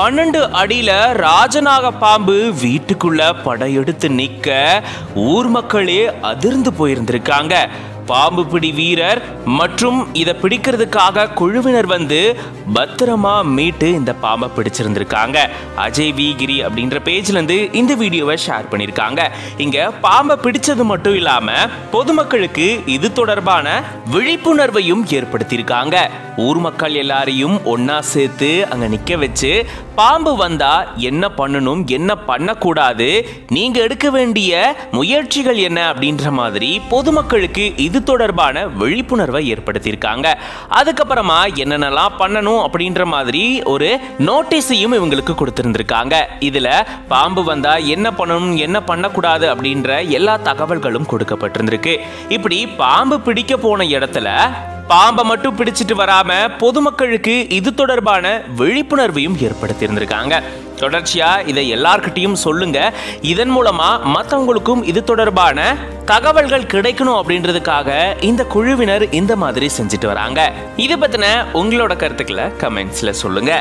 12 அடியில ராஜநாக பாம்பு வீட்டுக்குள்ள படையெடுத்து நிக்க ஊர் மக்களே அதிர்ந்து போயிருந்திருக்காங்க. பாம்பு பிடி வீரர் மற்றும் இதை பிடிக்கிறதுக்காக குழுவினர் வந்து பத்திரமா மீட்டு இந்த பாம்பை பிடிச்சிருந்திருக்காங்க. அஜய் வீகிரி அப்படின்ற பேஜ்ல இருந்து இந்த வீடியோவை ஷேர் பண்ணியிருக்காங்க. இங்க பாம்பை பிடிச்சது மட்டும் இல்லாம பொதுமக்களுக்கு இது தொடர்பான விழிப்புணர்வையும் ஏற்படுத்தியிருக்காங்க. ஊர் மக்கள் எல்லாரையும் ஒன்னா சேர்த்து அங்க நிக்க வச்சு பாம்பு வந்தா என்ன பண்ணணும், என்ன பண்ணக்கூடாது, நீங்க எடுக்க வேண்டிய முயற்சிகள் என்ன அப்படின்ற மாதிரி பொதுமக்களுக்கு இது தொடர்பான விழிப்புணர்வை ஏற்படுத்தியிருக்காங்க. அதுக்கப்புறமா என்னென்னலாம் பண்ணணும் அப்படின்ற மாதிரி ஒரு நோட்டீஸையும் இவங்களுக்கு கொடுத்திருந்திருக்காங்க. இதுல பாம்பு வந்தா என்ன பண்ணணும், என்ன பண்ணக்கூடாது அப்படின்ற எல்லா தகவல்களும் கொடுக்கப்பட்டிருந்திருக்கு. இப்படி பாம்பு பிடிக்க போன இடத்துல பாம்பை மட்டும் பிடிச்சிட்டு வராம பொதுமக்களுக்கு இது தொடர்பான விழிப்புணர்வையும் ஏற்படுத்தியிருந்திருக்காங்க. தொடர்ச்சியா இதை எல்லார்கிட்டையும் சொல்லுங்க. இதன் மூலமா மற்றவங்களுக்கும் இது தொடர்பான தகவல்கள் கிடைக்கணும் அப்படின்றதுக்காக இந்த குழுவினர் இந்த மாதிரி செஞ்சுட்டு வராங்க. இதை பத்தின உங்களோட கருத்துக்களை கமெண்ட்ஸ்ல சொல்லுங்க.